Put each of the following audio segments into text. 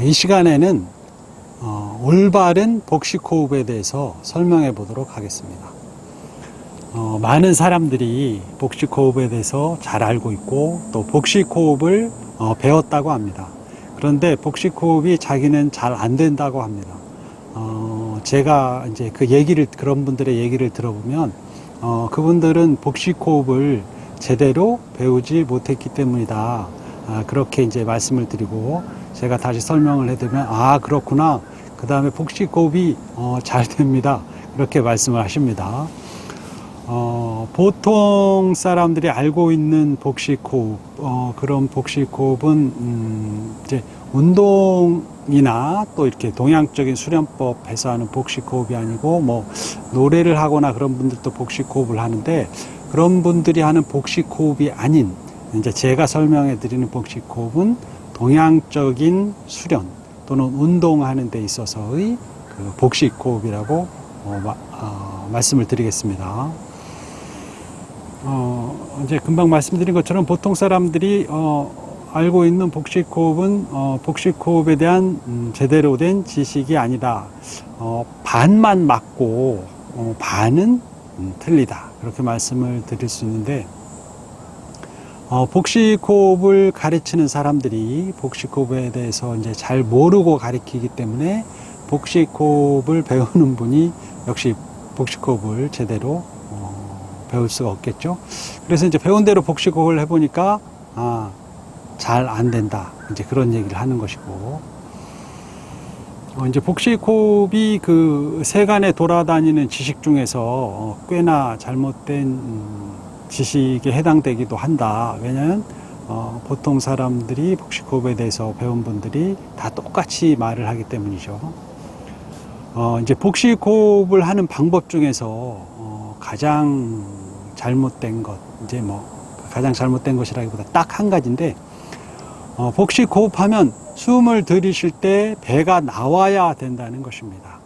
이 시간에는 올바른 복식호흡에 대해서 설명해 보도록 하겠습니다. 많은 사람들이 복식호흡에 대해서 잘 알고 있고 또 복식호흡을 배웠다고 합니다. 그런데 복식호흡이 자기는 잘 안 된다고 합니다. 제가 이제 그런 분들의 얘기를 들어보면 그분들은 복식호흡을 제대로 배우지 못했기 때문이다. 그렇게 이제 말씀을 드리고 제가 다시 설명을 해드리면 그렇구나. 그 다음에 복식호흡이 잘 됩니다. 그렇게 말씀을 하십니다. 보통 사람들이 알고 있는 복식호흡, 그런 복식호흡은 이제 운동이나 또 이렇게 동양적인 수련법에서 하는 복식호흡이 아니고 뭐 노래를 하거나 그런 분들도 복식호흡을 하는데 그런 분들이 하는 복식호흡이 아닌 이제 제가 설명해 드리는 복식호흡은 동양적인 수련 또는 운동하는 데 있어서의 그 복식호흡이라고 말씀을 드리겠습니다. 이제 금방 말씀드린 것처럼 보통 사람들이 알고 있는 복식호흡은 복식호흡에 대한 제대로 된 지식이 아니다. 반만 맞고 반은 틀리다. 그렇게 말씀을 드릴 수 있는데 복식호흡을 가르치는 사람들이 복식호흡에 대해서 이제 잘 모르고 가르치기 때문에 복식호흡을 배우는 분이 역시 복식호흡을 제대로 배울 수가 없겠죠. 그래서 이제 배운 대로 복식호흡을 해보니까 잘 안 된다. 이제 그런 얘기를 하는 것이고 이제 복식호흡이 그 세간에 돌아다니는 지식 중에서 꽤나 잘못된 지식에 해당되기도 한다. 왜냐하면 보통 사람들이 복식호흡에 대해서 배운 분들이 다 똑같이 말을 하기 때문이죠. 이제 복식호흡을 하는 방법 중에서 가장 잘못된 것, 이제 가장 잘못된 것이라기보다 딱 한 가지인데, 복식호흡하면 숨을 들이쉴 때 배가 나와야 된다는 것입니다.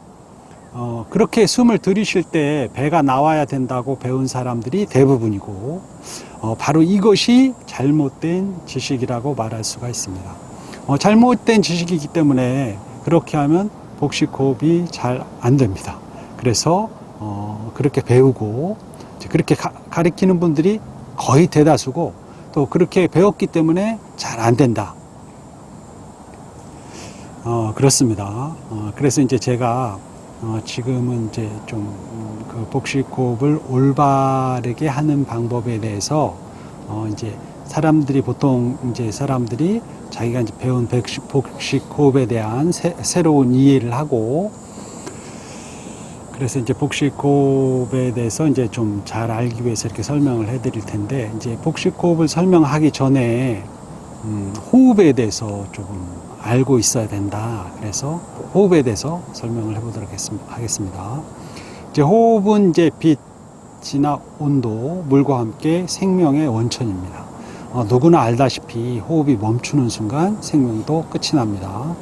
그렇게 숨을 들이쉴 때 배가 나와야 된다고 배운 사람들이 대부분이고, 바로 이것이 잘못된 지식이라고 말할 수가 있습니다. 잘못된 지식이기 때문에 그렇게 하면 복식호흡이 잘 안 됩니다. 그래서 그렇게 배우고 그렇게 가르치는 분들이 거의 대다수고 또 그렇게 배웠기 때문에 잘 안 된다. 그렇습니다. 그래서 이제 제가 지금은 이제 좀 그 복식호흡을 올바르게 하는 방법에 대해서 이제 보통 사람들이 자기가 이제 배운 복식호흡에 대한 새로운 이해를 하고 그래서 이제 복식호흡에 대해서 이제 좀 잘 알기 위해서 이렇게 설명을 해드릴 텐데 이제 복식호흡을 설명하기 전에 호흡에 대해서 조금 알고 있어야 된다. 그래서 호흡에 대해서 설명을 해보도록 하겠습니다. 이제 호흡은 이제 빛이나 온도, 물과 함께 생명의 원천입니다. 누구나 알다시피 호흡이 멈추는 순간 생명도 끝이 납니다.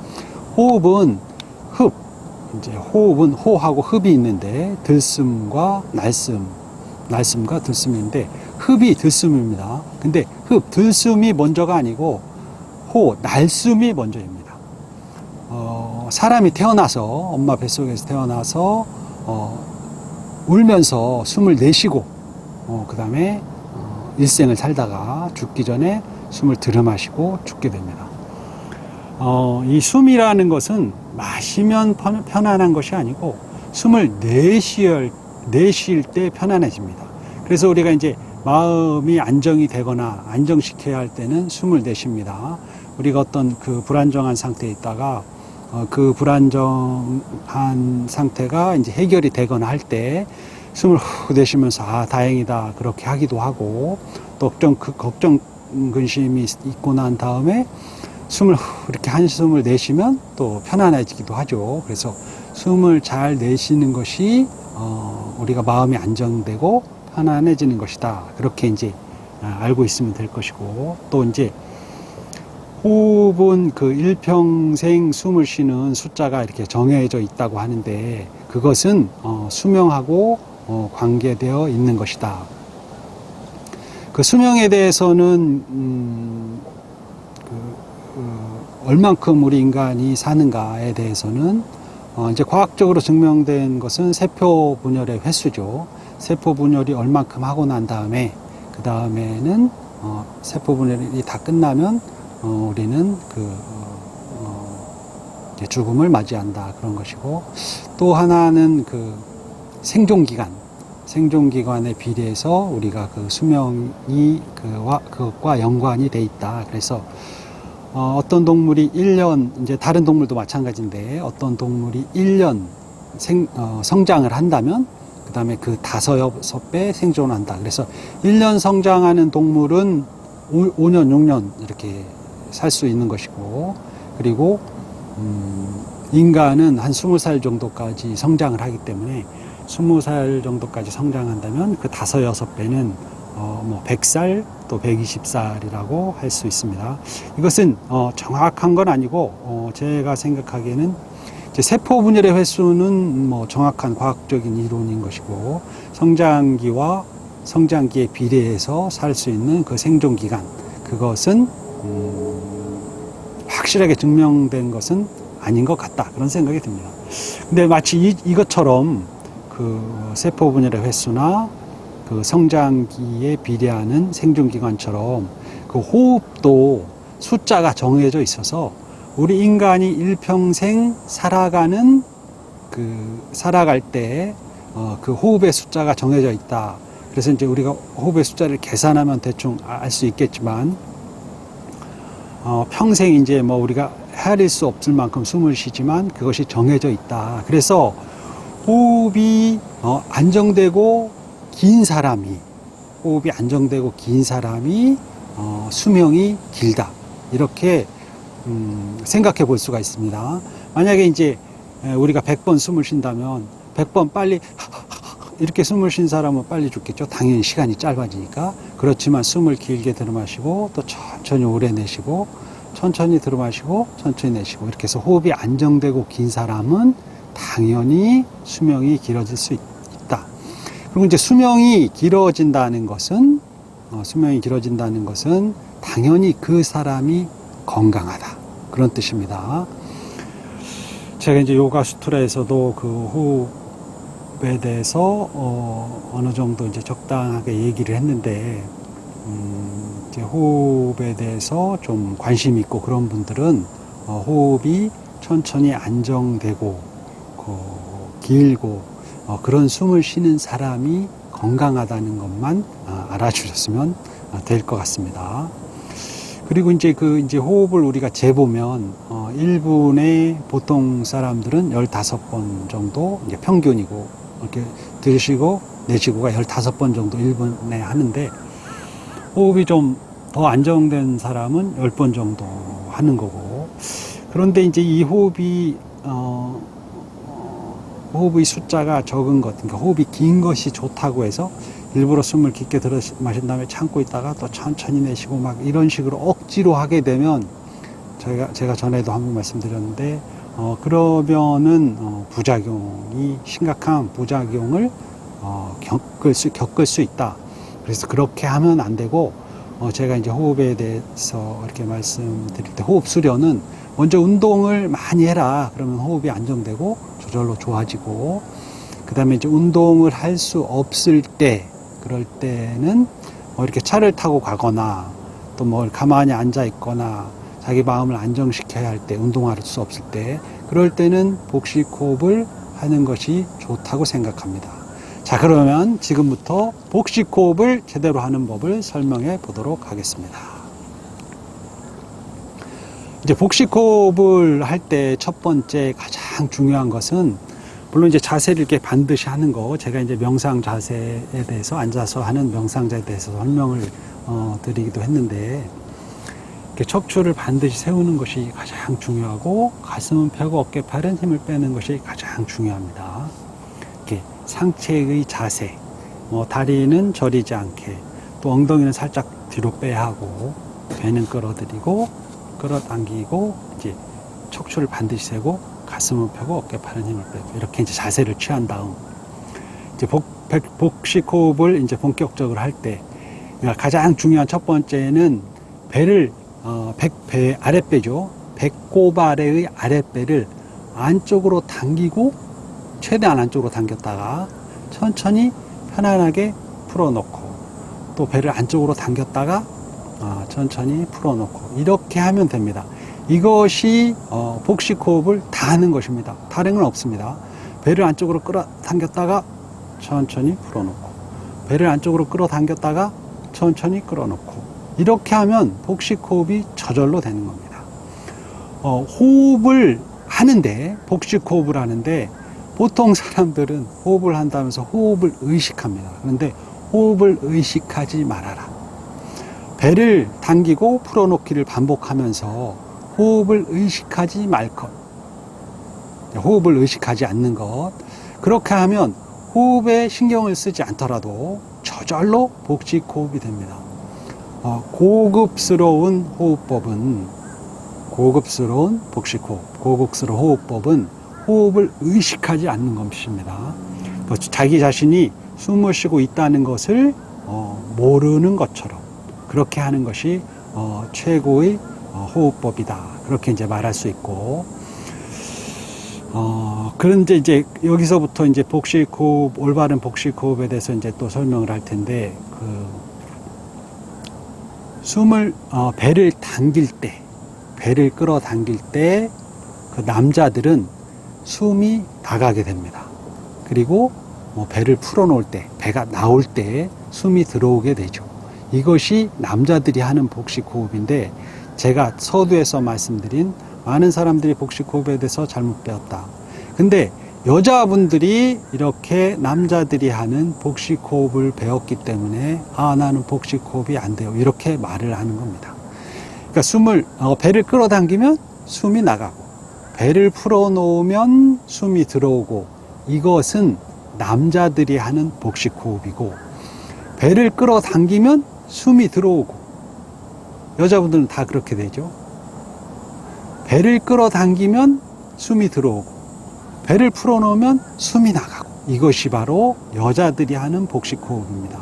호흡은 이제 호흡은 호하고 흡이 있는데 들숨과 날숨과 들숨인데 흡이 들숨입니다. 근데 들숨이 먼저가 아니고 날숨이 먼저입니다. 사람이 태어나서 엄마 뱃속에서 태어나서 울면서 숨을 내쉬고 그 다음에 일생을 살다가 죽기 전에 숨을 들이마시고 죽게 됩니다. 이 숨이라는 것은 마시면 편안한 것이 아니고 숨을 내쉴 때 편안해집니다. 그래서 우리가 이제 마음이 안정이 되거나 안정시켜야 할 때는 숨을 내쉽니다. 우리가 어떤 그 불안정한 상태에 있다가 그 불안정한 상태가 이제 해결이 되거나 할 때 숨을 후 내쉬면서 다행이다 그렇게 하기도 하고 또 걱정 근심이 있고 난 다음에 숨을 이렇게 한숨을 내쉬면 또 편안해지기도 하죠. 그래서 숨을 잘 내쉬는 것이 우리가 마음이 안정되고 편안해지는 것이다. 그렇게 이제 알고 있으면 될 것이고 또 이제 호흡은 그 일평생 숨을 쉬는 숫자가 이렇게 정해져 있다고 하는데 그것은 수명하고 관계되어 있는 것이다. 그 수명에 대해서는 얼만큼 우리 인간이 사는가에 대해서는 이제 과학적으로 증명된 것은 세포 분열의 횟수죠. 세포 분열이 얼만큼 하고 난 다음에 그 다음에는 세포 분열이 다 끝나면 우리는 이제 죽음을 맞이한다 그런 것이고, 또 하나는 그 생존기간에 비례해서 우리가 그 수명이 그것과 연관이 돼 있다. 그래서 어떤 동물이 1년, 이제 다른 동물도 마찬가지인데, 어떤 동물이 1년 성장을 한다면, 그 다음에 그 5-6배 생존한다. 그래서 1년 성장하는 동물은 5년, 6년 이렇게 살 수 있는 것이고, 그리고, 인간은 한 20살 정도까지 성장을 하기 때문에, 20살 정도까지 성장한다면 그 5-6배는 100살 또 120살이라고 할 수 있습니다. 이것은 정확한 건 아니고 제가 생각하기에는 이제 세포 분열의 횟수는 정확한 과학적인 이론인 것이고, 성장기와 성장기에 비례해서 살 수 있는 그 생존 기간, 그것은 확실하게 증명된 것은 아닌 것 같다, 그런 생각이 듭니다. 근데 마치 이것처럼 그 세포 분열의 횟수나 그 성장기에 비례하는 생존기간처럼 그 호흡도 숫자가 정해져 있어서 우리 인간이 일평생 살아갈 때 그 호흡의 숫자가 정해져 있다. 그래서 이제 우리가 호흡의 숫자를 계산하면 대충 알 수 있겠지만, 평생 이제 우리가 헤아릴 수 없을 만큼 숨을 쉬지만 그것이 정해져 있다. 그래서 호흡이 안정되고 긴 사람이 수명이 길다, 이렇게 생각해 볼 수가 있습니다. 만약에 이제 우리가 100번 숨을 쉰다면 100번 빨리 이렇게 숨을 쉰 사람은 빨리 죽겠죠. 당연히 시간이 짧아지니까. 그렇지만 숨을 길게 들어마시고 또 천천히 오래 내쉬고, 천천히 들어마시고 천천히 내쉬고, 이렇게 해서 호흡이 안정되고 긴 사람은 당연히 수명이 길어질 수 있다. 그리고 이제 수명이 길어진다는 것은 당연히 그 사람이 건강하다, 그런 뜻입니다. 제가 이제 요가 수트라에서도 그 호흡에 대해서 어느 정도 이제 적당하게 얘기를 했는데, 이제 호흡에 대해서 좀 관심 있고 그런 분들은 호흡이 천천히 안정되고 길고 그런 숨을 쉬는 사람이 건강하다는 것만 알아주셨으면 될 것 같습니다. 그리고 이제 호흡을 우리가 재보면 1분에 보통 사람들은 15번 정도, 이제 평균이고, 이렇게 들으시고 내쉬고가 15번 정도 1분에 하는데, 호흡이 좀 더 안정된 사람은 10번 정도 하는 거고, 그런데 이제 이 호흡의 숫자가 적은 것, 그러니까 호흡이 긴 것이 좋다고 해서 일부러 숨을 깊게 들어 마신 다음에 참고 있다가 또 천천히 내쉬고 막 이런 식으로 억지로 하게 되면, 제가 전에도 한번 말씀드렸는데, 그러면은 심각한 부작용을 겪을 수 있다. 그래서 그렇게 하면 안 되고, 제가 이제 호흡에 대해서 이렇게 말씀드릴 때, 호흡 수련은 먼저 운동을 많이 해라. 그러면 호흡이 안정되고 저절로 좋아지고, 그 다음에 이제 운동을 할 수 없을 때, 그럴 때는 이렇게 차를 타고 가거나 또 가만히 앉아 있거나 자기 마음을 안정시켜야 할 때, 운동할 수 없을 때, 그럴 때는 복식호흡을 하는 것이 좋다고 생각합니다. 자, 그러면 지금부터 복식호흡을 제대로 하는 법을 설명해 보도록 하겠습니다. 이제 복식호흡을 할 때 첫 번째 가장 중요한 것은, 물론 이제 자세를 이렇게 반드시 하는 거, 제가 이제 명상 자세에 대해서, 앉아서 하는 명상 자세에 대해서 설명을 드리기도 했는데, 이렇게 척추를 반드시 세우는 것이 가장 중요하고, 가슴은 펴고 어깨 팔은 힘을 빼는 것이 가장 중요합니다. 이렇게 상체의 자세, 다리는 저리지 않게, 또 엉덩이는 살짝 뒤로 빼야 하고, 배는 끌어들이고 끌어당기고, 이제 척추를 반드시 세고 가슴을 펴고 어깨 팔은 힘을 빼고, 이렇게 이제 자세를 취한 다음, 이제 복식호흡을 이제 본격적으로 할 때 가장 중요한 첫 번째는 배를 배 아랫배죠. 배꼽 아래의 아랫배를 안쪽으로 당기고 최대한 안쪽으로 당겼다가 천천히 편안하게 풀어놓고 또 배를 안쪽으로 당겼다가 천천히 풀어놓고 이렇게 하면 됩니다. 이것이 복식 호흡을 다 하는 것입니다. 다른 건 없습니다. 배를 안쪽으로 끌어당겼다가 천천히 풀어놓고 배를 안쪽으로 끌어당겼다가 천천히 끌어놓고 이렇게 하면 복식 호흡이 저절로 되는 겁니다. 호흡을 하는데 복식 호흡을 하는데 보통 사람들은 호흡을 한다면서 호흡을 의식합니다. 그런데 호흡을 의식하지 말아라. 배를 당기고 풀어놓기를 반복하면서 호흡을 의식하지 말 것. 호흡을 의식하지 않는 것. 그렇게 하면 호흡에 신경을 쓰지 않더라도 저절로 복식 호흡이 됩니다. 고급스러운 호흡법은 고급스러운 복식 호흡, 고급스러운 호흡법은 호흡을 의식하지 않는 것입니다. 자기 자신이 숨을 쉬고 있다는 것을 모르는 것처럼 그렇게 하는 것이 최고의 호흡법이다. 그렇게 이제 말할 수 있고, 그런데 이제 여기서부터 이제 복식 호흡, 올바른 복식 호흡에 대해서 이제 또 설명을 할 텐데, 숨을 배를 당길 때, 배를 끌어당길 때 그 남자들은 숨이 나가게 됩니다. 그리고 배를 풀어놓을 때, 배가 나올 때 숨이 들어오게 되죠. 이것이 남자들이 하는 복식 호흡인데, 제가 서두에서 말씀드린 많은 사람들이 복식 호흡에 대해서 잘못 배웠다. 근데 여자분들이 이렇게 남자들이 하는 복식 호흡을 배웠기 때문에 나는 복식 호흡이 안 돼요. 이렇게 말을 하는 겁니다. 그러니까 배를 끌어당기면 숨이 나가고 배를 풀어놓으면 숨이 들어오고 이것은 남자들이 하는 복식 호흡이고 배를 끌어당기면 숨이 들어오고 여자분들은 다 그렇게 되죠. 배를 끌어당기면 숨이 들어오고 배를 풀어놓으면 숨이 나가고 이것이 바로 여자들이 하는 복식 호흡입니다.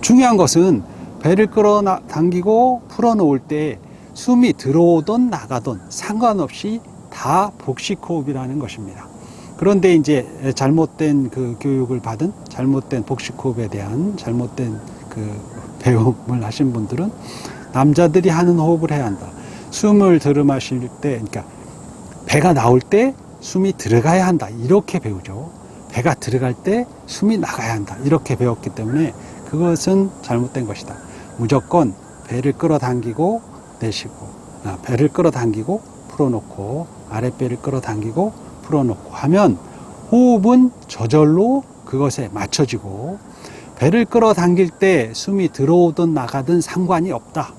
중요한 것은 배를 끌어당기고 풀어놓을 때 숨이 들어오든 나가든 상관없이 다 복식 호흡이라는 것입니다. 그런데 이제 잘못된 그 교육을 받은 잘못된 복식 호흡에 대한 잘못된 그 배움을 하신 분들은 남자들이 하는 호흡을 해야 한다. 숨을 들이마실 때, 그러니까 배가 나올 때 숨이 들어가야 한다. 이렇게 배우죠. 배가 들어갈 때 숨이 나가야 한다. 이렇게 배웠기 때문에 그것은 잘못된 것이다. 무조건 배를 끌어당기고 내쉬고, 배를 끌어당기고 풀어놓고, 아랫배를 끌어당기고 풀어놓고 하면 호흡은 저절로 그것에 맞춰지고 배를 끌어당길 때 숨이 들어오든 나가든 상관이 없다.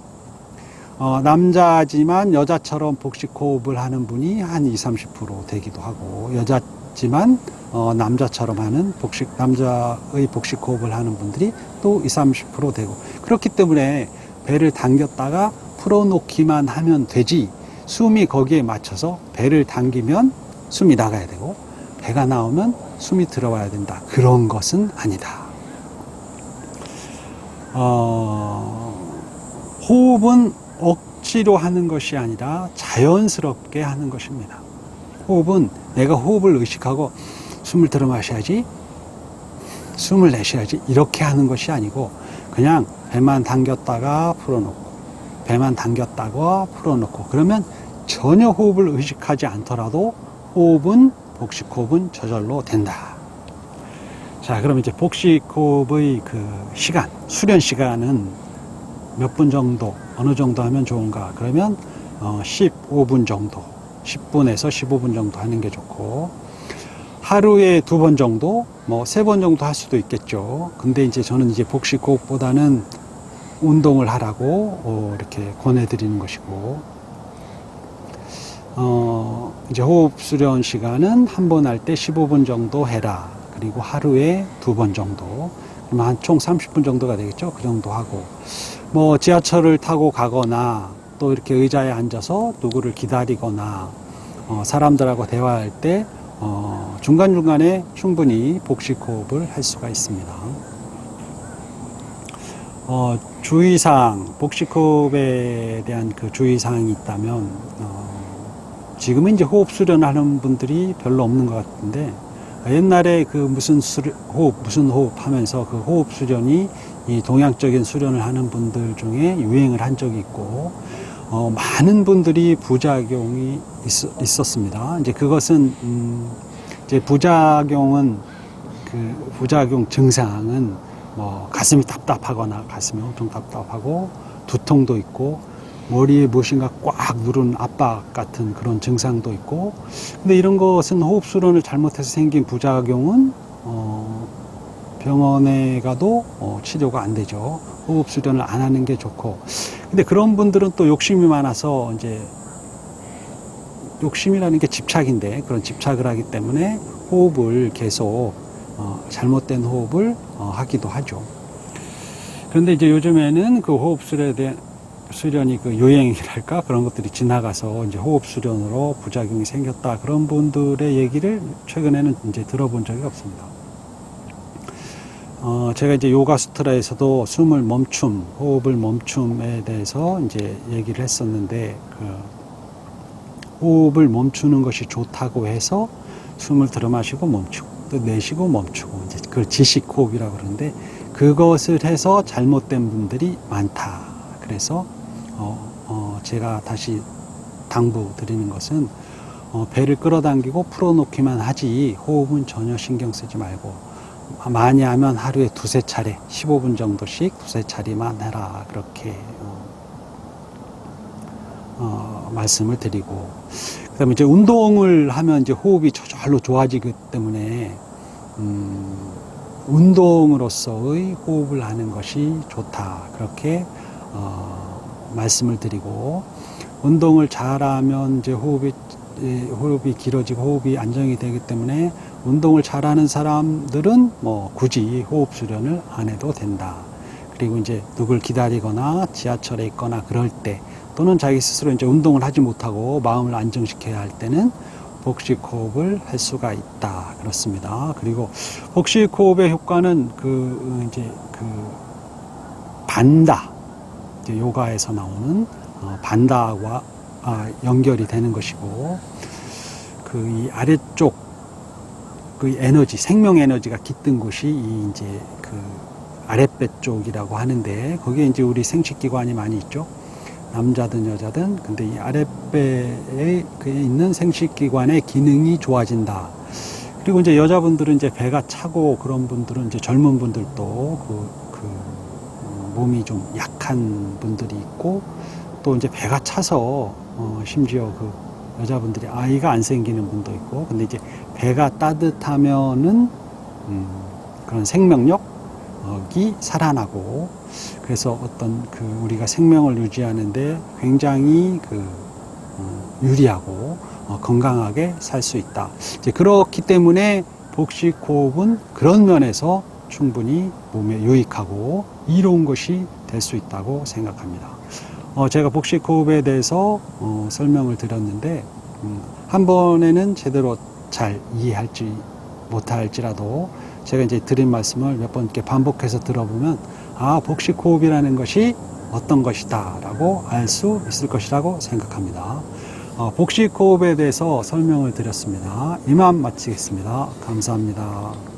남자지만 여자처럼 복식 호흡을 하는 분이 한 20-30% 되기도 하고 여자지만 남자처럼 하는 남자의 복식 호흡을 하는 분들이 또 20-30% 되고 그렇기 때문에 배를 당겼다가 풀어놓기만 하면 되지 숨이 거기에 맞춰서 배를 당기면 숨이 나가야 되고 배가 나오면 숨이 들어와야 된다. 그런 것은 아니다. 호흡은 억지로 하는 것이 아니라 자연스럽게 하는 것입니다. 호흡은 내가 호흡을 의식하고 숨을 들어 마셔야지, 숨을 내쉬어야지 이렇게 하는 것이 아니고 그냥 배만 당겼다가 풀어놓고 배만 당겼다가 풀어놓고 그러면 전혀 호흡을 의식하지 않더라도 복식 호흡은 저절로 된다. 자, 그럼 이제 복식 호흡의 그 시간, 수련 시간은 몇 분 정도, 어느 정도 하면 좋은가? 그러면 15분 정도, 10분에서 15분 정도 하는 게 좋고 하루에 2번 정도, 3번 정도 할 수도 있겠죠. 근데 이제 저는 이제 복식 호흡보다는 운동을 하라고 이렇게 권해드리는 것이고 이제 호흡 수련 시간은 한 번 할 때 15분 정도 해라. 그리고 하루에 2번 정도. 그러면 한 총 30분 정도가 되겠죠. 그 정도 하고. 지하철을 타고 가거나 또 이렇게 의자에 앉아서 누구를 기다리거나 사람들하고 대화할 때 중간중간에 충분히 복식 호흡을 할 수가 있습니다. 주의사항, 복식호흡에 대한 그 주의사항이 있다면, 지금은 이제 호흡 수련하는 분들이 별로 없는 것 같은데, 옛날에 그 무슨 호흡 하면서 그 호흡 수련이 이 동양적인 수련을 하는 분들 중에 유행을 한 적이 있고, 많은 분들이 부작용이 있었습니다. 이제 그것은, 이제 부작용 증상은 뭐 가슴이 답답하거나 가슴이 엄청 답답하고 두통도 있고 머리에 무엇인가 꽉 누른 압박 같은 그런 증상도 있고, 근데 이런 것은 호흡 수련을 잘못해서 생긴 부작용은 병원에 가도 치료가 안 되죠. 호흡 수련을 안 하는 게 좋고, 근데 그런 분들은 또 욕심이 많아서 이제 욕심이라는 게 집착인데 그런 집착을 하기 때문에 호흡을 계속 잘못된 호흡을 하기도 하죠. 그런데 이제 요즘에는 그 호흡 수련이 그 유행이랄까 그런 것들이 지나가서 이제 호흡 수련으로 부작용이 생겼다, 그런 분들의 얘기를 최근에는 이제 들어본 적이 없습니다. 제가 이제 요가 수트라에서도 호흡을 멈춤에 대해서 이제 얘기를 했었는데, 호흡을 멈추는 것이 좋다고 해서 숨을 들어마시고 멈추고 또 내쉬고 멈추고, 이제 그걸 지식 호흡이라고 그러는데, 그것을 해서 잘못된 분들이 많다. 그래서 제가 다시 당부드리는 것은 배를 끌어당기고 풀어놓기만 하지 호흡은 전혀 신경 쓰지 말고, 많이 하면 하루에 2~3차례 15분 정도씩 2~3차례만 해라, 그렇게 말씀을 드리고, 그 다음에 이제 운동을 하면 이제 호흡이 저절로 좋아지기 때문에 운동으로서의 호흡을 하는 것이 좋다, 그렇게 말씀을 드리고, 운동을 잘하면 이제 호흡이 길어지고 호흡이 안정이 되기 때문에 운동을 잘하는 사람들은 뭐 굳이 호흡 수련을 안 해도 된다. 그리고 이제 누굴 기다리거나 지하철에 있거나 그럴 때, 또는 자기 스스로 이제 운동을 하지 못하고 마음을 안정시켜야 할 때는 복식 호흡을 할 수가 있다, 그렇습니다. 그리고 복식 호흡의 효과는 반다, 이제 요가에서 나오는 반다와 연결이 되는 것이고, 이 아래쪽 그 에너지, 생명 에너지가 깃든 곳이 이제 아랫배 쪽이라고 하는데, 거기에 이제 우리 생식기관이 많이 있죠. 남자든 여자든. 근데 이 아랫배에 있는 생식기관의 기능이 좋아진다. 그리고 이제 여자분들은 이제 배가 차고 그런 분들은, 이제 젊은 분들도 몸이 좀 약한 분들이 있고, 또 이제 배가 차서 심지어 여자분들이 아이가 안 생기는 분도 있고, 근데 이제 배가 따뜻하면은 그런 생명력이 살아나고, 그래서 어떤 우리가 생명을 유지하는데 굉장히 유리하고 건강하게 살 수 있다. 이제 그렇기 때문에 복식 호흡은 그런 면에서 충분히 몸에 유익하고 이로운 것이 될 수 있다고 생각합니다. 제가 복식 호흡에 대해서 설명을 드렸는데, 한 번에는 제대로 잘 이해할지 못할지라도 제가 이제 드린 말씀을 몇 번 이렇게 반복해서 들어보면, 복식 호흡이라는 것이 어떤 것이다 라고 알 수 있을 것이라고 생각합니다. 복식 호흡에 대해서 설명을 드렸습니다. 이만 마치겠습니다. 감사합니다.